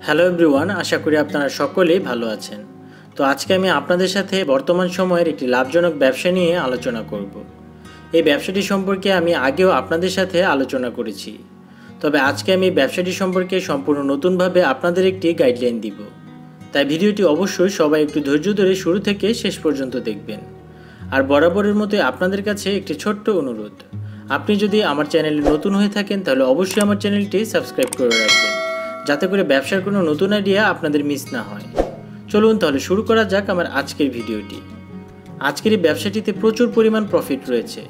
Hello everyone, আশা করি আপনারা সকলেই ভালো আছেন। তো আজকে আমি আপনাদের সাথে বর্তমান সময়ের একটি লাভজনক ব্যবসা নিয়ে আলোচনা করব। এই ব্যবসাটি সম্পর্কে আমি আগেও আপনাদের সাথে আলোচনা করেছি, তবে আজকে আমি ব্যবসাটি সম্পর্কে সম্পূর্ণ নতুনভাবে আপনাদের একটি গাইডলাইন দিব। তাই ভিডিওটি অবশ্যই সবাই একটু ধৈর্য ধরে শুরু থেকে শেষ পর্যন্ত দেখবেন। আর বরাবরের মতোই আপনাদের কাছে একটি ছোট্ট অনুরোধ, আপনি যদি আমার চ্যানেলে নতুন হয়ে থাকেন তাহলে অবশ্যই আমার চ্যানেলটি সাবস্ক্রাইব করে রাখবেন, যাতে করে ব্যবসার কোনো নতুন আইডিয়া আপনাদের মিস না হয়। চলুন তাহলে শুরু করা যাক আমার আজকের ভিডিওটি। আজকের এই ব্যবসাটিতে প্রচুর পরিমাণ প্রফিট রয়েছে।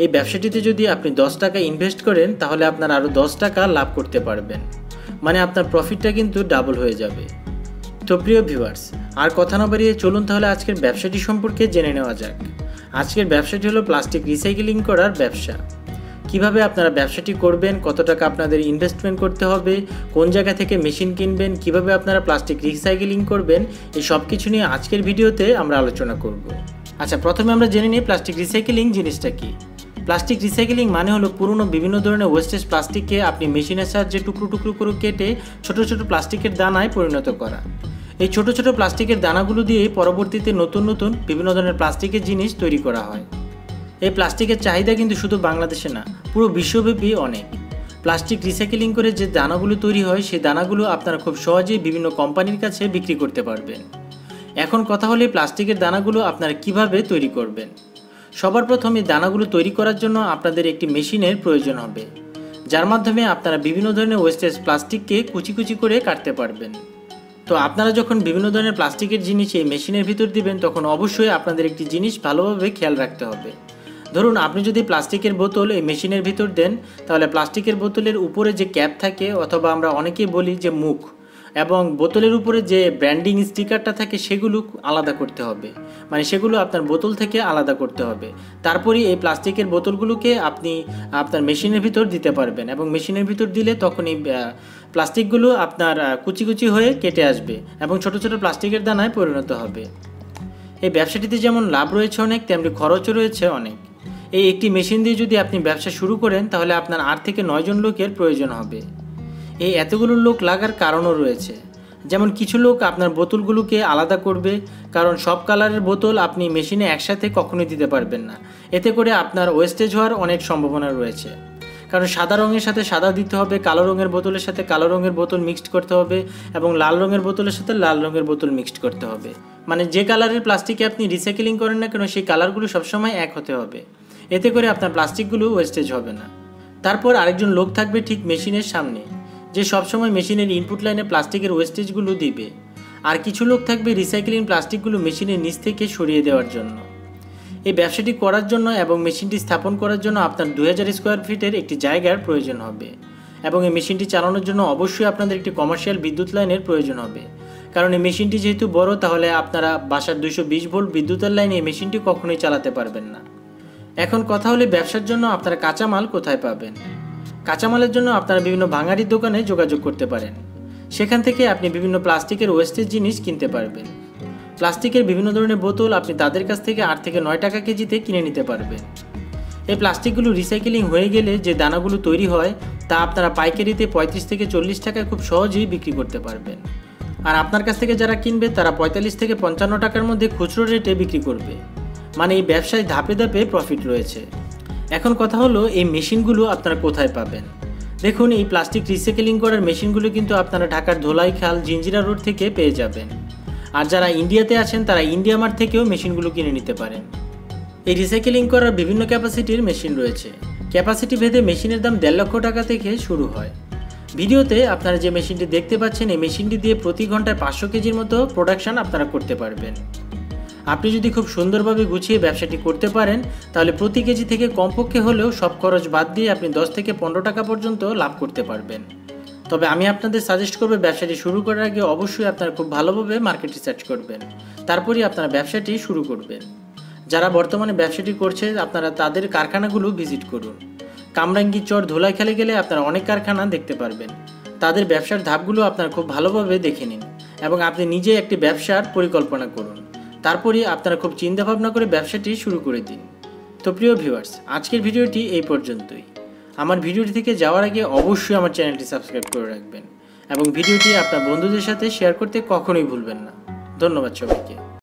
এই ব্যবসাটিতে যদি আপনি 10 টাকা ইনভেস্ট করেন তাহলে আপনার আরও 10 টাকা লাভ করতে পারবেন, মানে আপনার প্রফিটটা কিন্তু ডাবল হয়ে যাবে। তো প্রিয় ভিউয়ার্স, আর কথা না বাড়িয়ে চলুন তাহলে আজকের ব্যবসাটি সম্পর্কে জেনে নেওয়া যাক। আজকের ব্যবসাটি হলো প্লাস্টিক রিসাইকেলিং করার ব্যবসা। কিভাবে আপনারা ব্যবসাটি করবেন, কত টাকা আপনাদের ইনভেস্টমেন্ট করতে হবে, কোন জায়গা থেকে মেশিন কিনবেন, কিভাবে আপনারা প্লাস্টিক রিসাইকেলিং করবেন, এই সব কিছু নিয়ে আজকের ভিডিওতে আমরা আলোচনা করব। আচ্ছা, প্রথমে আমরা জেনে নিই প্লাস্টিক রিসাইকেলিং জিনিসটা কি। প্লাস্টিক রিসাইকেলিং মানে হলো পুরনো বিভিন্ন ধরনের ওয়েস্টেজ প্লাস্টিককে আপনি মেশিনের সাহায্যে টুকরো টুকরো করে কেটে ছোট ছোট প্লাস্টিকের দানায় পরিণত করা। এই ছোট ছোট প্লাস্টিকের দানাগুলো দিয়ে পরবর্তীতে নতুন নতুন বিভিন্ন ধরনের প্লাস্টিকের জিনিস তৈরি করা হয়। এই প্লাস্টিকের চাহিদা কিন্তু শুধু বাংলাদেশে না, পুরো বিশ্বব্যাপী অনেক। প্লাস্টিক রিসাইকেলিং করে যে দানাগুলো তৈরি হয় সেই দানাগুলো আপনারা খুব সহজেই বিভিন্ন কোম্পানির কাছে বিক্রি করতে পারবেন। এখন কথা হলো এই প্লাস্টিকের দানাগুলো আপনারা কিভাবে তৈরি করবেন। সবার প্রথম এই দানাগুলো তৈরি করার জন্য আপনাদের একটি মেশিনের প্রয়োজন হবে, যার মাধ্যমে আপনারা বিভিন্ন ধরনের ওয়েস্টেজ প্লাস্টিককে কুচি কুচি করে কাটতে পারবেন। তো আপনারা যখন বিভিন্ন ধরনের প্লাস্টিকের জিনিস এই মেশিনের ভিতর দিবেন তখন অবশ্যই আপনাদের একটি জিনিস ভালোভাবে খেয়াল রাখতে হবে। ধরুন আপনি যদি প্লাস্টিকের বোতল এই মেশিনের ভিতর দেন, তাহলে প্লাস্টিকের বোতলের উপরে যে ক্যাপ থাকে, অথবা আমরা অনেকেই বলি যে মুখ, এবং বোতলের উপরে যে ব্র্যান্ডিং স্টিকারটা থাকে সেগুলো আলাদা করতে হবে, মানে সেগুলো আপনার বোতল থেকে আলাদা করতে হবে। তারপরেই এই প্লাস্টিকের বোতলগুলোকে আপনি আপনার মেশিনের ভিতর দিতে পারবেন, এবং মেশিনের ভিতর দিলে তখন এই প্লাস্টিকগুলো আপনার কুচি কুচি হয়ে কেটে আসবে এবং ছোট ছোট প্লাস্টিকের দানায় পরিণত হবে। এই ব্যবসাটিতে যেমন লাভ রয়েছে অনেক, তেমনি খরচও রয়েছে অনেক। এই একটি মেশিন দিয়ে যদি আপনি ব্যবসা শুরু করেন তাহলে আপনার 8 থেকে 9 জন লোকের প্রয়োজন হবে। এই এতগুলো লোক লাগার কারণও রয়েছে, যেমন কিছু লোক আপনার বোতলগুলোকে আলাদা করবে, কারণ সব কালারের বোতল আপনি মেশিনে একসাথে কখনোই দিতে পারবেন না। এতে করে আপনার ওয়েস্টেজ হওয়ার অনেক সম্ভাবনা রয়েছে, কারণ সাদা রঙের সাথে সাদা দিতে হবে, কালো রঙের বোতলের সাথে কালো রঙের বোতল মিক্সড করতে হবে, এবং লাল রঙের বোতলের সাথে লাল রঙের বোতল মিক্সড করতে হবে। মানে যে কালারের প্লাস্টিকে আপনি রিসাইকেলিং করেন না কেন সেই কালারগুলো সবসময় এক হতে হবে। এতে করে আপনার প্লাস্টিকগুলো ওয়েস্টেজ হবে না। তারপর আরেকজন লোক থাকবে ঠিক মেশিনের সামনে, যে সবসময় মেশিনের ইনপুট লাইনে প্লাস্টিকের ওয়েস্টেজগুলো দিবে। আর কিছু লোক থাকবে রিসাইকেলিং প্লাস্টিকগুলো মেশিনের নিচ থেকে সরিয়ে দেওয়ার জন্য। এই ব্যবসাটি করার জন্য এবং মেশিনটি স্থাপন করার জন্য আপনার 2000 স্কোয়ার ফিটের একটি জায়গার প্রয়োজন হবে, এবং এই মেশিনটি চালানোর জন্য অবশ্যই আপনাদের একটি কমার্শিয়াল বিদ্যুৎ লাইনের প্রয়োজন হবে। কারণ এই মেশিনটি যেহেতু বড়, তাহলে আপনারা বাসার 220 ভোল্ট বিদ্যুতের লাইনে এই মেশিনটি কখনোই চালাতে পারবেন না। এখন কথা হলে ব্যবসার জন্য আপনারা কাঁচামাল কোথায় পাবেন। কাঁচামালের জন্য আপনারা বিভিন্ন ভাঙাড়ির দোকানে যোগাযোগ করতে পারেন, সেখান থেকে আপনি বিভিন্ন প্লাস্টিকের ওয়েস্টেজ জিনিস কিনতে পারবেন। প্লাস্টিকের বিভিন্ন ধরনের বোতল আপনি তাদের কাছ থেকে 8 থেকে 9 টাকা কেজিতে কিনে নিতে পারবেন। এই প্লাস্টিকগুলো রিসাইকেলিং হয়ে গেলে যে দানাগুলো তৈরি হয় তা আপনারা পাইকারিতে 35 থেকে 40 টাকায় খুব সহজেই বিক্রি করতে পারবেন। আর আপনার কাছ থেকে যারা কিনবে তারা 45 থেকে 55 টাকার মধ্যে খুচরো রেটে বিক্রি করবে। মানে এই ব্যবসায় ধাপে ধাপে প্রফিট রয়েছে। এখন কথা হলো এই মেশিনগুলো আপনারা কোথায় পাবেন। দেখুন, এই প্লাস্টিক রিসাইকেলিং করার মেশিনগুলো কিন্তু আপনারা ঢাকার ধোলাইখাল জিঞ্জিরা রোড থেকে পেয়ে যাবেন। আর যারা ইন্ডিয়াতে আছেন তারা ইন্ডিয়া মার্ট থেকেও মেশিনগুলো কিনে নিতে পারেন। এই রিসাইকেলিং করার বিভিন্ন ক্যাপাসিটির মেশিন রয়েছে। ক্যাপাসিটি ভেদে মেশিনের দাম 1.5 লক্ষ টাকা থেকে শুরু হয়। ভিডিওতে আপনারা যে মেশিনটি দেখতে পাচ্ছেন, এই মেশিনটি দিয়ে প্রতি ঘন্টায় 500 কেজির মতো প্রোডাকশন আপনারা করতে পারবেন। আপনি যদি খুব সুন্দরভাবে গুছিয়ে ব্যবসাটি করতে পারেন তাহলে প্রতি কেজি থেকে কমপক্ষে হলেও সব খরচ বাদ দিয়ে আপনি 10 থেকে 15 টাকা পর্যন্ত লাভ করতে পারবেন। তবে আমি আপনাদের সাজেস্ট করব ব্যবসাটি শুরু করার আগে অবশ্যই আপনারা খুব ভালোভাবে মার্কেট রিসার্চ করবেন, তারপরেই আপনারা ব্যবসাটি শুরু করবেন। যারা বর্তমানে ব্যবসাটি করছে আপনারা তাদের কারখানাগুলো ভিজিট করুন। কামরাঙ্গী চর ধোলাইখালে গেলে আপনারা অনেক কারখানা দেখতে পারবেন। তাদের ব্যবসার ধাপগুলো আপনারা খুব ভালোভাবে দেখে নিন এবং আপনি নিজে একটি ব্যবসার পরিকল্পনা করুন। তারপরে আপনারা খুব চিন্তা ভাবনা করে ব্যবসাটি শুরু করে দিন। তো প্রিয় ভিউয়ার্স, আজকের ভিডিওটি এই পর্যন্তই। আমার ভিডিওটি থেকে যাওয়ার আগে অবশ্যই আমার চ্যানেলটি সাবস্ক্রাইব করে রাখবেন এবং ভিডিওটি আপনার বন্ধুদের সাথে শেয়ার করতে কখনোই ভুলবেন না। ধন্যবাদ সবাইকে।